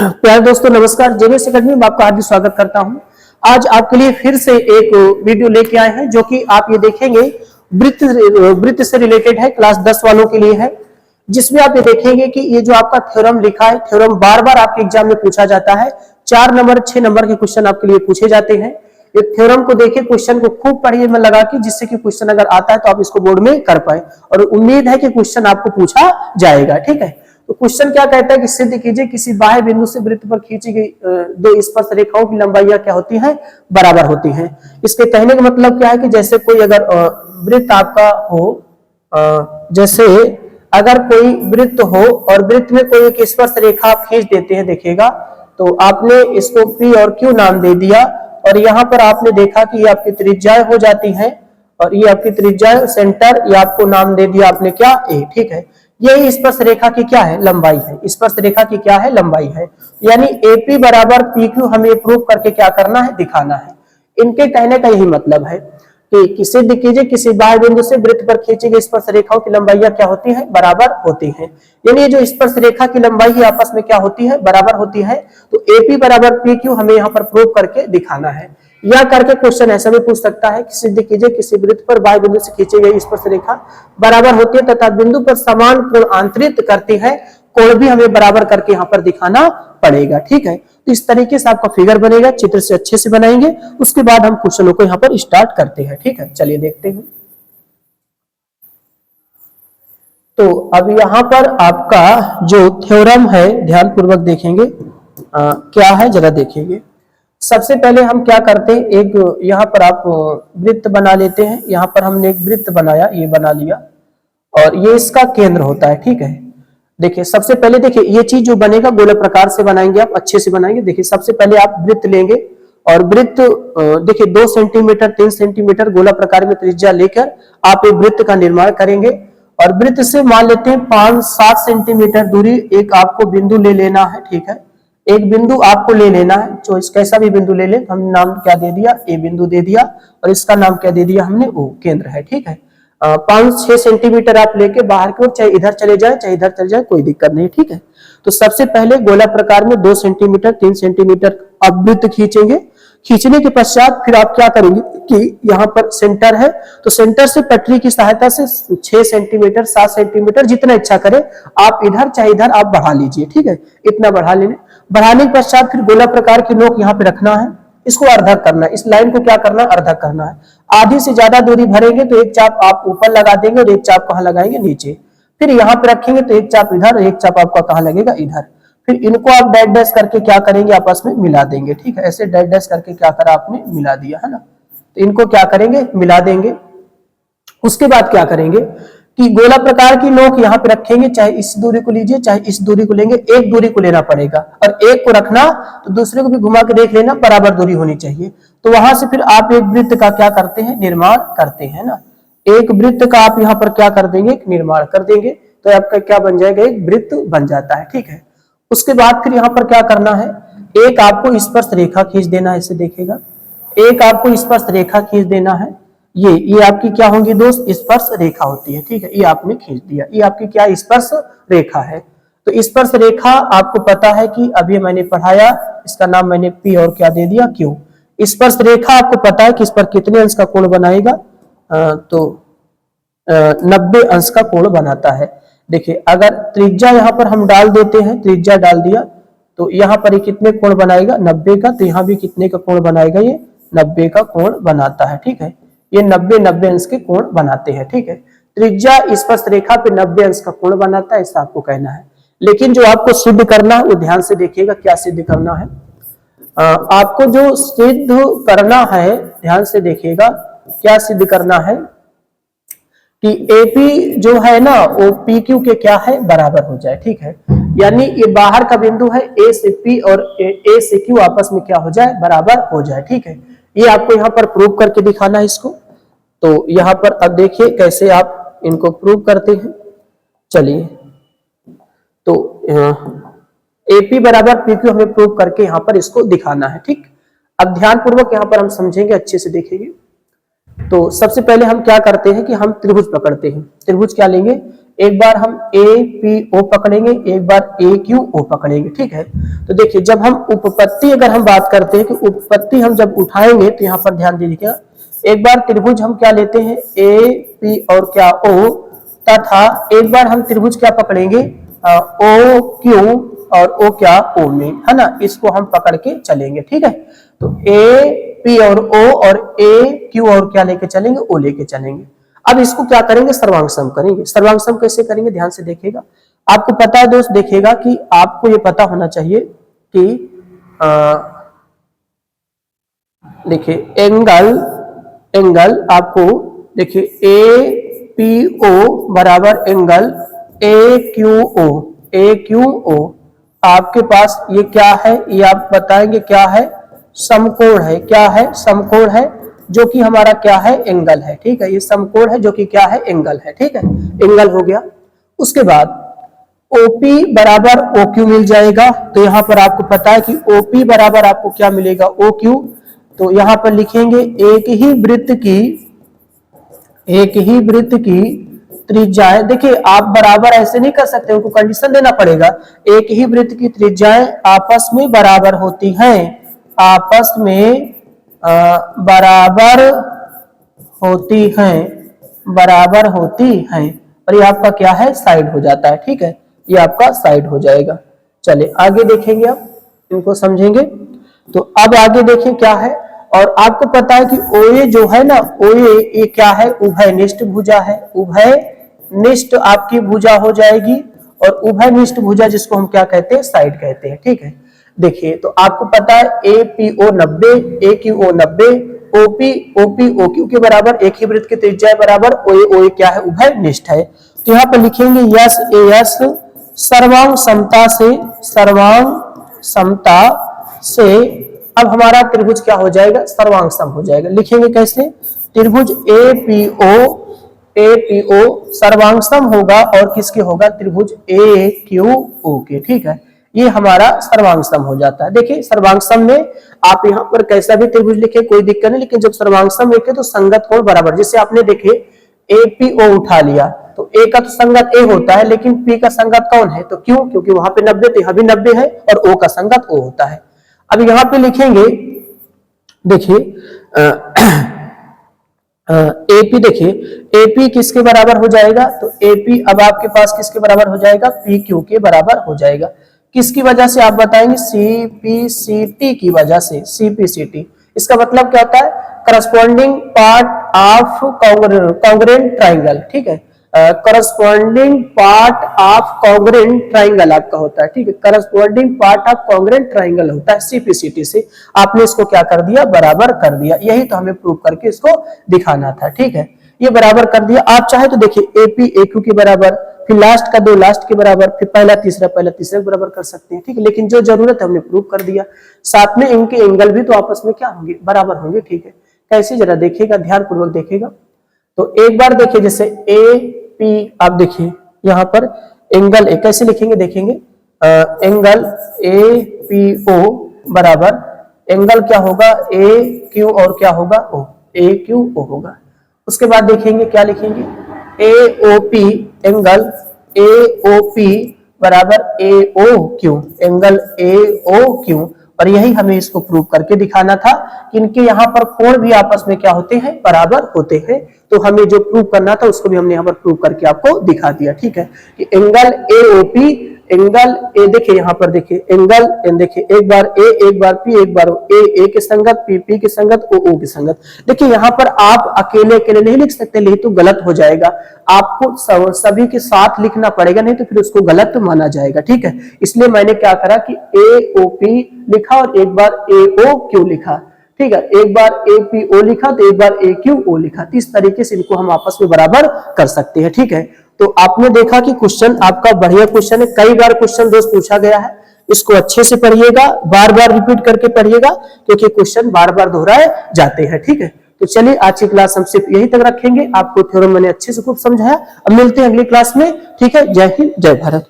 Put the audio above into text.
प्यारे दोस्तों नमस्कार। जेबीएस एकेडमी में आपका हार्दिक स्वागत करता हूं। आज आपके लिए फिर से एक वीडियो लेके आए हैं जो कि आप ये देखेंगे वृत्त से रिलेटेड है, क्लास 10 वालों के लिए है, जिसमें आप ये देखेंगे कि ये जो आपका थ्योरम लिखा है, थ्योरम बार बार आपके एग्जाम में पूछा जाता है। 4 नंबर 6 नंबर के क्वेश्चन आपके लिए पूछे जाते हैं। ये थ्योरम को देखिए, क्वेश्चन को खूब पढ़िए मन लगा के, जिससे कि क्वेश्चन अगर आता है तो आप इसको बोर्ड में कर पाए, और उम्मीद है कि क्वेश्चन आपको पूछा जाएगा। ठीक है, तो क्वेश्चन क्या कहता है कि सिद्ध कीजिए किसी बाह्य बिंदु से वृत्त पर खींची गई दो स्पर्श रेखाओं की लंबाइयां क्या होती हैं, बराबर होती हैं। इसके कहने का मतलब क्या है कि जैसे कोई अगर वृत्त आपका हो, जैसे अगर कोई वृत्त हो और वृत्त में कोई एक स्पर्श रेखा आप खींच देते हैं, देखिएगा तो आपने इसको P और Q नाम दे दिया, और यहाँ पर आपने देखा कि ये आपकी त्रिज्याएं हो जाती हैं, और ये आपकी त्रिज्या सेंटर, ये आपको नाम दे दिया आपने क्या, A। ठीक है, यही स्पर्श रेखा की क्या है, लंबाई है। स्पर्श रेखा की क्या है, लंबाई है। यानी AP बराबर PQ हमें प्रूव करके क्या करना है, दिखाना है। इनके कहने का यही मतलब है कि सिद्ध कीजिए किसी बाह्य बिंदु से वृत्त पर खींची गई स्पर्श रेखाओं की लंबाइयां क्या होती है, बराबर होती है। यानी ये जो स्पर्श रेखा की लंबाई है आपस में क्या होती है, बराबर होती है। तो AP बराबर PQ हमें यहाँ पर प्रूव करके दिखाना है। या करके क्वेश्चन ऐसा भी पूछ सकता है कि सिद्ध कीजिए किसी वृत्त पर बाह्य बिंदु से खींची गई स्पर्श रेखा बराबर होती है तथा बिंदु पर समान कोण आंतरित करती है, कोण भी हमें बराबर करके यहाँ पर दिखाना पड़ेगा। ठीक है, तो इस तरीके से आपका फिगर बनेगा, चित्र से अच्छे से बनाएंगे, उसके बाद हम क्वेश्चनों को यहाँ पर स्टार्ट करते हैं। ठीक है, चलिए देखते हैं। तो अब यहाँ पर आपका जो थ्योरम है ध्यान पूर्वक देखेंगे क्या है, जरा देखेंगे। सबसे पहले हम क्या करते हैं, एक यहाँ पर आप वृत्त बना लेते हैं। यहाँ पर हमने एक वृत्त बनाया, ये बना लिया, और ये इसका केंद्र होता है। ठीक है, देखिए सबसे पहले देखिए ये चीज जो बनेगा गोला प्रकार से बनाएंगे, आप अच्छे से बनाएंगे। देखिए सबसे पहले आप वृत्त लेंगे, और वृत्त देखिए 2 सेंटीमीटर 3 सेंटीमीटर गोला प्रकार में त्रिज्या लेकर आप एक वृत्त का निर्माण करेंगे। और वृत्त से मान लेते हैं 5-7 सेंटीमीटर दूरी एक आपको बिंदु ले लेना है। ठीक है, एक बिंदु आपको ले लेना है, चॉइस कैसा भी बिंदु ले लें। हम नाम क्या दे दिया, ए बिंदु दे दिया, और इसका नाम क्या दे दिया हमने, ओ केंद्र है। ठीक है, 5-6 सेंटीमीटर आप लेके बाहर की ओर, चाहे इधर चले जाए चाहे इधर चले जाए, कोई दिक्कत नहीं। ठीक है, तो सबसे पहले गोला प्रकार में 2 सेंटीमीटर 3 सेंटीमीटर आप वृत्त खींचेंगे। खींचने के पश्चात फिर आप क्या करेंगे कि यहाँ पर सेंटर है, तो सेंटर से पटरी की सहायता से 6 सेंटीमीटर 7 सेंटीमीटर जितना इच्छा करे आप इधर चाहे इधर आप बढ़ा लीजिए। ठीक है, इतना बढ़ा लेने, बढ़ाने के पश्चात फिर गोला प्रकार की नोक यहाँ पे रखना है, इसको अर्धक करना है। इस लाइन को क्या करना है, अर्धक करना है। आधी से ज्यादा दूरी भरेंगे तो एक चाप आप ऊपर लगा देंगे, और एक चाप कहाँ लगाएंगे, नीचे। फिर यहाँ पे रखेंगे तो एक चाप इधर, और एक चाप आपका कहाँ लगेगा, इधर। फिर इनको आप डैश डैश करके क्या करेंगे, आपस में मिला देंगे। ठीक है, ऐसे डैश डैश करके क्या करा आपने, मिला दिया है ना। तो इनको क्या करेंगे, मिला देंगे। उसके बाद क्या करेंगे कि गोला प्रकार की नोक यहाँ पे रखेंगे, चाहे इस दूरी को लीजिए चाहे इस दूरी को लेंगे, एक दूरी को लेना पड़ेगा, और एक को रखना तो दूसरे को भी घुमा के देख लेना, बराबर दूरी होनी चाहिए। तो वहां से फिर आप एक वृत्त का क्या करते हैं, निर्माण करते हैं ना। एक वृत्त का आप यहाँ पर क्या कर देंगे, निर्माण कर देंगे, तो आपका क्या बन जाएगा, एक वृत्त बन जाता है। ठीक है, उसके बाद फिर यहाँ पर क्या करना है, एक आपको स्पर्श रेखा खींच देना है, इसे देखिएगा, एक आपको स्पर्श रेखा खींच देना है। ये आपकी क्या होंगी दोस्त, स्पर्श रेखा होती है। ठीक है, ये आपने खींच दिया, ये आपकी क्या स्पर्श रेखा है। तो स्पर्श रेखा आपको पता है कि अभी मैंने पढ़ाया, इसका नाम मैंने P और क्या दे दिया, Q। स्पर्श रेखा आपको पता है कि इस पर कितने अंश का कोण बनाएगा, तो 90 अंश का कोण बनाता है। देखिए अगर त्रिज्या यहाँ पर हम डाल देते हैं, त्रिज्या डाल दिया, तो यहाँ पर ये कितने कोण बनाएगा, 90 का। तो यहाँ भी कितने का कोण बनाएगा, ये 90 का कोण बनाता है। ठीक है, ये 90 अंश के कोण बनाते हैं। ठीक है, त्रिज्या स्पर्श रेखा पे 90 अंश का कोण बनाता है, ऐसा आपको कहना है। लेकिन जो आपको सिद्ध करना है वो ध्यान से देखिएगा, क्या सिद्ध करना है। आपको जो सिद्ध करना है ध्यान से देखिएगा, क्या सिद्ध करना है कि AP जो है ना वो PQ के क्या है, बराबर हो जाए। ठीक है, यानी ये बाहर का बिंदु है, A से P और A से Q आपस में क्या हो जाए, बराबर हो जाए। ठीक है, ये आपको यहाँ पर प्रूव करके दिखाना है इसको। तो यहाँ पर अब देखिए कैसे आप इनको प्रूव करते हैं। चलिए, तो AP बराबर PQ हमें प्रूव करके यहाँ पर इसको दिखाना है। ठीक, अब ध्यान पूर्वक यहाँ पर हम समझेंगे, अच्छे से देखेंगे। तो सबसे पहले हम क्या करते हैं कि हम त्रिभुज पकड़ते हैं। त्रिभुज क्या लेंगे, एक बार हम APO पकड़ेंगे, एक बार AQO पकड़ेंगे, ठीक है। तो देखिए जब हम उपपत्ति अगर हम बात करते हैं कि उपपत्ति हम जब उठाएंगे तो यहाँ पर ध्यान दीजिएगा, एक बार त्रिभुज हम क्या लेते हैं AP और क्या O, तथा एक बार हम त्रिभुज क्या पकड़ेंगे OQ और O क्या O में, है ना, इसको हम पकड़ के चलेंगे, ठीक है। तो AP और O और AQ और क्या लेके चलेंगे O लेके चलेंगे। अब इसको क्या करेंगे, सर्वांग सम करेंगे। सर्वांग सम कैसे करेंगे, ध्यान से देखिएगा। आपको पता है दोस्त, देखिएगा कि आपको ये पता होना चाहिए कि देखिए एंगल आपको देखिए APO बराबर एंगल AQO आपके पास ये क्या है, ये आप बताएंगे क्या है, समकोण है। क्या है, समकोण है, जो कि हमारा क्या है, एंगल है, ठीक है। ये समकोण है जो कि क्या है, एंगल है, ठीक है। एंगल हो गया। उसके बाद OP बराबर OQ मिल जाएगा। तो यहां पर आपको पता है कि OP बराबर आपको क्या मिलेगा, OQ। तो यहां पर लिखेंगे एक ही वृत्त की त्रिज्याएं, देखिए आप बराबर ऐसे नहीं कर सकते, उनको कंडीशन देना पड़ेगा। एक ही वृत्त की त्रिज्याएं आपस में बराबर होती हैं, आपस में बराबर होती हैं, और ये आपका क्या है, साइड हो जाता है, ठीक है। ये आपका साइड हो जाएगा। चलिए आगे देखेंगे, अब इनको समझेंगे। तो अब आगे देखें क्या है, और आपको पता है कि OA जो है ना, OA ये क्या है, उभयनिष्ठ भुजा है। उभयनिष्ठ आपकी भुजा हो जाएगी, और उभयनिष्ठ भुजा जिसको हम क्या कहते हैं, साइड कहते हैं, ठीक है। देखिए तो आपको पता है APO 90, AQO 90, OP OQ के बराबर, एक ही वृत्त की त्रिज्या बराबर, OA क्या है, उभयनिष्ठ है। तो यहाँ पर लिखेंगे यस AS सर्वांग समता से अब हमारा त्रिभुज क्या हो जाएगा, सर्वांग सम हो जाएगा। लिखेंगे कैसे, त्रिभुज APO सर्वांग सम होगा, और किसके होगा, त्रिभुज AQO के, ठीक है। ये हमारा सर्वांग सम हो जाता है। देखिए सर्वांग सम में आप यहाँ पर कैसा भी त्रिभुज लिखे कोई दिक्कत नहीं, लेकिन जब सर्वांग सम लिखे तो संगत कोण बराबर, जैसे आपने देखे APO उठा लिया तो A का तो संगत A होता है, लेकिन P का संगत कौन है, तो क्यों, क्योंकि वहां पे 90 थे, यहाँ भी 90 है, और O का संगत O होता है। अब यहाँ पे लिखेंगे, देखिए AP, देखिए AP किसके बराबर हो जाएगा, तो AP अब आपके पास किसके बराबर हो जाएगा, PQ के बराबर हो जाएगा। किसकी वजह से आप बताएंगे, CPCT की वजह से। CPCT इसका मतलब क्या होता है, corresponding part of congruent triangle, ठीक है। Corresponding part of congruent triangle आपका होता है, ठीक है। Corresponding part of congruent triangle होता है CPCT से। आपने इसको क्या कर दिया, बराबर कर दिया। यही तो हमें प्रूव करके इसको दिखाना था, ठीक है। ये बराबर कर दिया। आप चाहे तो देखिए AP AQ के बराबर, फिर लास्ट का 2 लास्ट के बराबर, फिर पहला तीसरा के बराबर कर सकते हैं, ठीक है। लेकिन जो जरूरत है हमने प्रूव कर दिया। साथ में इनके एंगल भी तो आपस में क्या होंगे, बराबर होंगे, ठीक है। कैसे, जरा देखिएगा, ध्यान पूर्वक देखिएगा। तो एक बार देखिए, जैसे AP आप देखिए यहाँ पर एंगल A कैसे लिखेंगे, देखेंगे एंगल APO बराबर एंगल क्या होगा, AQ और क्या होगा, O, AQO होगा। उसके बाद देखेंगे क्या लिखेंगे, AOP एंगल AOP बराबर AOQ, एंगल AOQ। और यही हमें इसको प्रूव करके दिखाना था कि इनके यहाँ पर कोण भी आपस में क्या होते हैं, बराबर होते हैं। तो हमें जो प्रूव करना था उसको भी हमने यहाँ पर प्रूव करके आपको दिखा दिया, ठीक है। कि एंगल AOP एंगल A, देखिए यहाँ पर देखिए एंगल, देखिए एक बार A एक बार P एक बार A के संगत, P के संगत, O के संगत। देखिए यहाँ पर आप अकेले अकेले नहीं लिख सकते, नहीं तो गलत हो जाएगा। आपको सभी के साथ लिखना पड़ेगा, नहीं तो फिर उसको गलत माना जाएगा, ठीक है। इसलिए मैंने क्या करा कि AOP लिखा और एक बार AOQ लिखा, ठीक है। एक बार APO लिखा तो एक बार AQO लिखा। इस तरीके से इनको हम आपस में बराबर कर सकते हैं, ठीक है। तो आपने देखा कि क्वेश्चन आपका बढ़िया क्वेश्चन है, कई बार क्वेश्चन दोस्त पूछा गया है। इसको अच्छे से पढ़िएगा, बार बार रिपीट करके पढ़िएगा, क्योंकि क्वेश्चन बार बार दोहराए जाते हैं, ठीक है। तो चलिए आज की क्लास हम सिर्फ यही तक रखेंगे। आपको थ्योरम मैंने अच्छे से खूब समझाया। अब मिलते हैं अगली क्लास में, ठीक है। जय हिंद, जय भारत।